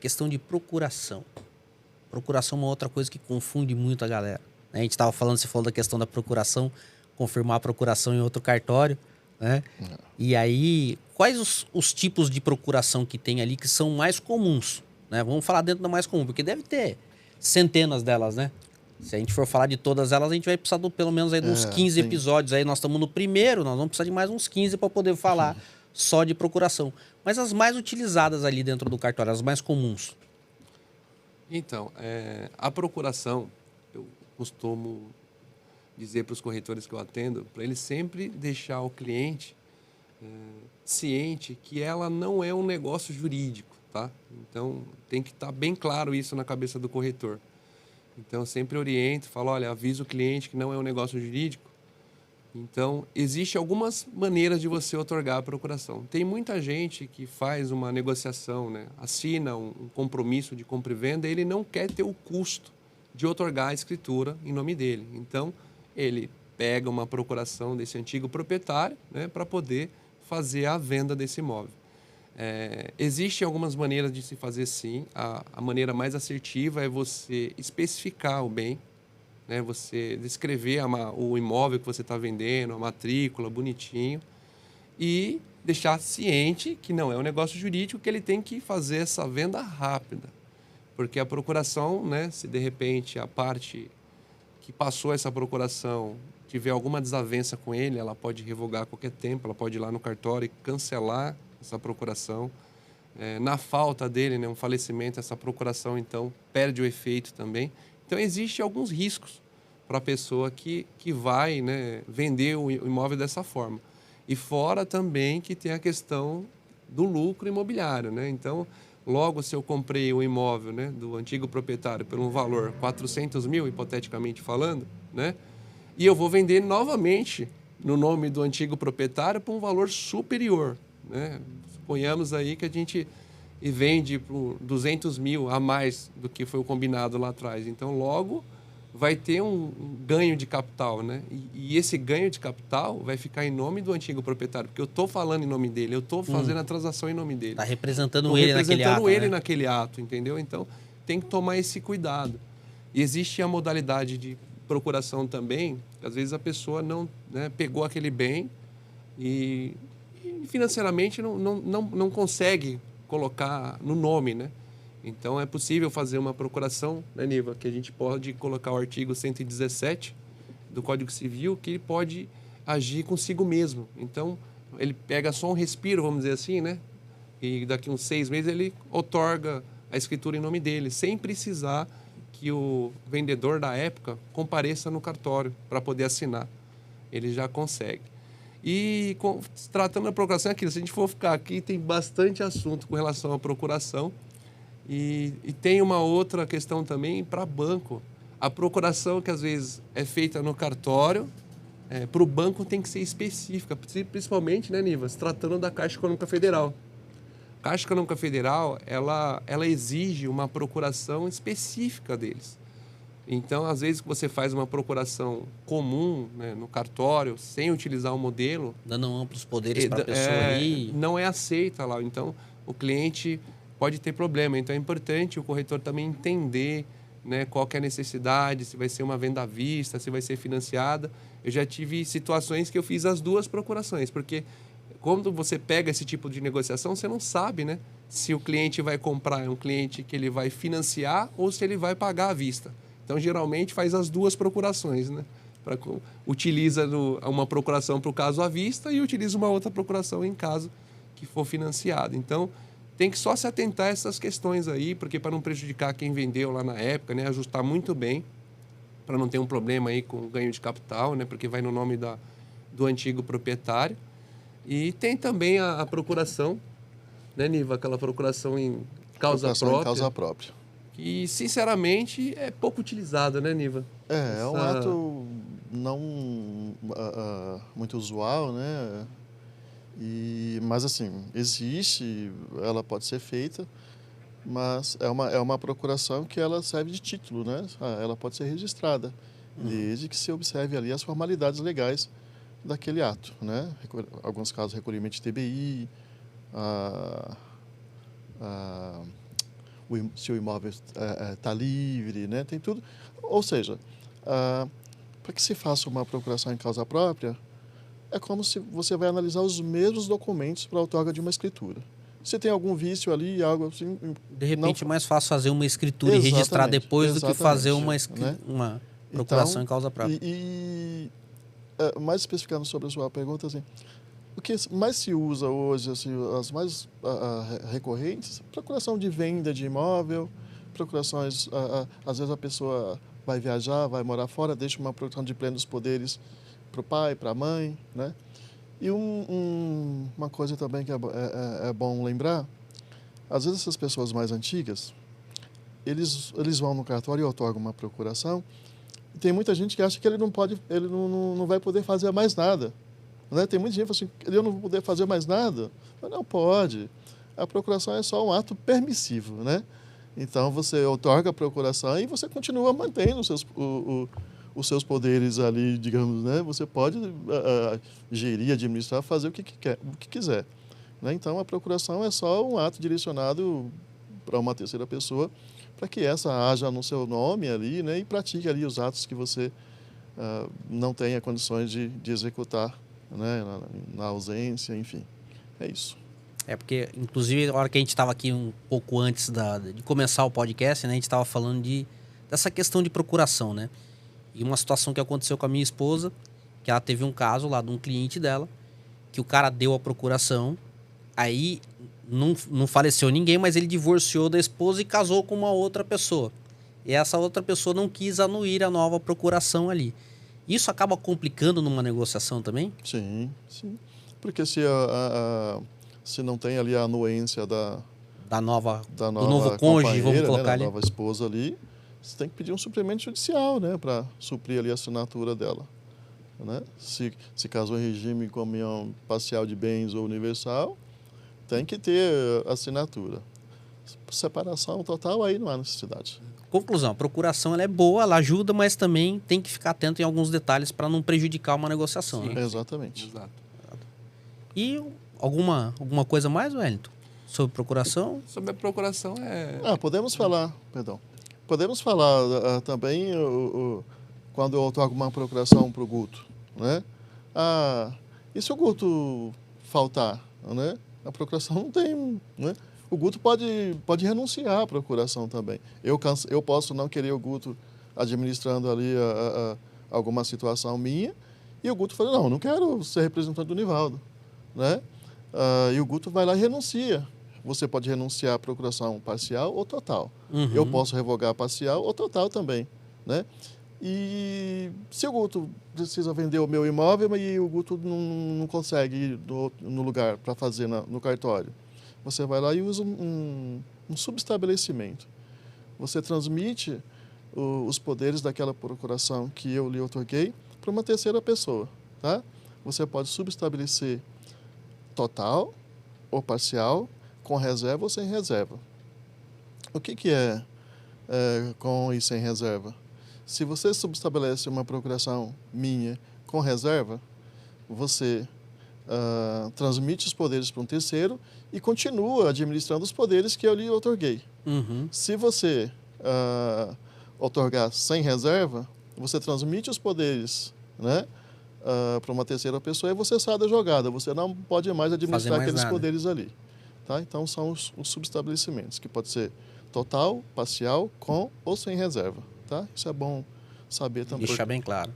Questão de procuração. Procuração é uma outra coisa que confunde muito a galera, né? A gente estava falando, você falou da questão da procuração, confirmar a procuração em outro cartório, né? E aí, quais os tipos de procuração que tem ali que são mais comuns, né? Vamos falar dentro da mais comum, porque deve ter centenas delas, né? Se a gente for falar de todas elas, a gente vai precisar pelo menos aí de uns 15 Tem. episódios. Aí nós estamos no primeiro, nós vamos precisar de mais uns 15 para poder falar só de procuração. Mas as mais utilizadas ali dentro do cartório, as mais comuns. Então, a procuração, eu costumo dizer para os corretores que eu atendo, para eles sempre deixar o cliente ciente que ela não é um negócio jurídico, tá? Então, tem que estar bem claro isso na cabeça do corretor. Então, eu sempre oriento, falo, olha, avisa o cliente que não é um negócio jurídico. Então, existem algumas maneiras de você otorgar a procuração. Tem muita gente que faz uma negociação, né? Assina um compromisso de compra e venda, ele não quer ter o custo de otorgar a escritura em nome dele. Então, ele pega uma procuração desse antigo proprietário, né, para poder fazer a venda desse imóvel. Existem algumas maneiras de se fazer sim. A maneira mais assertiva é você especificar o bem, né? Você descrever o imóvel que você está vendendo, a matrícula, bonitinho, e deixar ciente que não é um negócio jurídico, que ele tem que fazer essa venda rápida. Porque a procuração, né, se de repente a parte que passou essa procuração tiver alguma desavença com ele, ela pode revogar a qualquer tempo, ela pode ir lá no cartório e cancelar essa procuração. Na falta dele, né, um falecimento, essa procuração, então, perde o efeito também. Então, existem alguns riscos para a pessoa que vai, né, vender o imóvel dessa forma. E fora também que tem a questão do lucro imobiliário, né? Então, logo se eu comprei o imóvel, né, do antigo proprietário por um valor 400 mil, hipoteticamente falando, né? E eu vou vender novamente no nome do antigo proprietário por um valor superior, né? Suponhamos aí que a gente vende por 200 mil a mais do que foi o combinado lá atrás. Então, logo vai ter um ganho de capital, né? E esse ganho de capital vai ficar em nome do antigo proprietário, porque eu estou falando em nome dele, eu estou fazendo a transação em nome dele. Tá representando Tô ele naquele ato, ele né? naquele ato, entendeu? Então, tem que tomar esse cuidado. E existe a modalidade de procuração também, às vezes a pessoa não, né, pegou aquele bem e financeiramente não consegue colocar no nome, né? Então, é possível fazer uma procuração, né, Niva, que a gente pode colocar o artigo 117 do Código Civil, que ele pode agir consigo mesmo. Então, ele pega só um respiro, vamos dizer assim, né? E daqui uns 6 meses ele outorga a escritura em nome dele, sem precisar que o vendedor da época compareça no cartório para poder assinar. Ele já consegue. E tratando da procuração, é aquilo, se a gente for ficar aqui, tem bastante assunto com relação à procuração. E tem uma outra questão também para banco. A procuração que às vezes é feita no cartório, para o banco tem que ser específica, principalmente, né, Niva, se tratando da Caixa Econômica Federal. A Caixa Econômica Federal, ela exige uma procuração específica deles. Então, às vezes, que você faz uma procuração comum, né, no cartório, sem utilizar o modelo... Dando amplos poderes para a pessoa ali. Não é aceita lá. Então, o cliente pode ter problema. Então, é importante o corretor também entender, né, qual que é a necessidade, se vai ser uma venda à vista, se vai ser financiada. Eu já tive situações que eu fiz as duas procurações, porque quando você pega esse tipo de negociação, você não sabe, né, se o cliente vai comprar, é um cliente que ele vai financiar ou se ele vai pagar à vista. Então, geralmente, faz as duas procurações, né? Utiliza uma procuração para o caso à vista e utiliza uma outra procuração em caso que for financiado. Então, tem que só se atentar a essas questões aí, porque para não prejudicar quem vendeu lá na época, né? Ajustar muito bem, para não ter um problema aí com ganho de capital, né? Porque vai no nome do antigo proprietário. E tem também a procuração, né, Niva? Aquela procuração em causa própria. Em causa própria. Que, sinceramente, é pouco utilizada, né, Niva? É um ato não muito usual, né? Mas, assim, existe, ela pode ser feita, mas é uma procuração que ela serve de título, né? Ela pode ser registrada, desde que se observe ali as formalidades legais daquele ato, né? Alguns casos, recolhimento de TBI, se o imóvel está livre, né? Tem tudo. Ou seja, para que se faça uma procuração em causa própria, é como se você vai analisar os mesmos documentos para a outorga de uma escritura. Se tem algum vício ali, algo assim... De repente é mais fácil fazer uma escritura e registrar depois do que fazer uma procuração em causa própria. Mais especificando sobre a sua pergunta, assim, o que mais se usa hoje, assim, as mais recorrentes, procuração de venda de imóvel, procurações, às vezes a pessoa vai viajar, vai morar fora, deixa uma procuração de plenos poderes para o pai, para a mãe, né? E uma coisa também que é bom lembrar, às vezes essas pessoas mais antigas, eles vão no cartório e outorgam uma procuração, e tem muita gente que acha que ele não vai poder fazer mais nada. Né? Tem muita gente que fala assim, eu não vou poder fazer mais nada. Mas não pode. A procuração é só um ato permissivo, né? Então, você outorga a procuração e você continua mantendo os seus poderes ali, digamos, né? Você pode gerir, administrar, fazer o que quiser. Né? Então, a procuração é só um ato direcionado para uma terceira pessoa, para que essa haja no seu nome ali, né? E pratique ali os atos que você não tenha condições de executar, né? Na ausência, enfim. É isso. Porque, inclusive, na hora que a gente estava aqui um pouco antes de começar o podcast, né? A gente estava falando dessa questão de procuração, né? E uma situação que aconteceu com a minha esposa, que ela teve um caso lá de um cliente dela, que o cara deu a procuração, aí não faleceu ninguém, mas ele divorciou da esposa e casou com uma outra pessoa. E essa outra pessoa não quis anuir a nova procuração ali. Isso acaba complicando numa negociação também? Sim, sim. Porque se não tem ali a anuência do novo cônjuge, vamos colocar, né, ali. Da nova esposa ali, você tem que pedir um suprimento judicial, né, para suprir ali a assinatura dela. Né? Se casou em regime com comunhão parcial de bens ou universal, tem que ter assinatura. Separação total, aí não há necessidade. Conclusão, a procuração ela é boa, ela ajuda, mas também tem que ficar atento em alguns detalhes para não prejudicar uma negociação. Sim, né? Exatamente. Exato. E alguma coisa mais, Wellington? Sobre procuração? Sobre a procuração podemos falar, Podemos falar também quando eu outorgo uma procuração para o Guto, né? E se o Guto faltar, né? A procuração não tem, né? O Guto pode renunciar à procuração também. Eu posso não querer o Guto administrando ali alguma situação minha, e o Guto fala, não quero ser representante do Nivaldo, né? E o Guto vai lá e renuncia. Você pode renunciar à procuração parcial ou total. Uhum. Eu posso revogar parcial ou total também, né? E se o Guto precisa vender o meu imóvel e o Guto não consegue ir no lugar para fazer no cartório, você vai lá e usa um subestabelecimento. Você transmite os poderes daquela procuração que eu lhe outorguei para uma terceira pessoa, tá? Você pode subestabelecer total ou parcial, com reserva ou sem reserva. O que é com e sem reserva? Se você subestabelece uma procuração minha com reserva, você transmite os poderes para um terceiro e continua administrando os poderes que eu lhe outorguei. Uhum. Se você outorgar sem reserva, você transmite os poderes, né, para uma terceira pessoa e você sai da jogada. Você não pode mais administrar aqueles poderes ali. Tá? Então, são os subestabelecimentos, que pode ser total, parcial, com ou sem reserva. Tá? Isso é bom saber também. Deixar bem claro.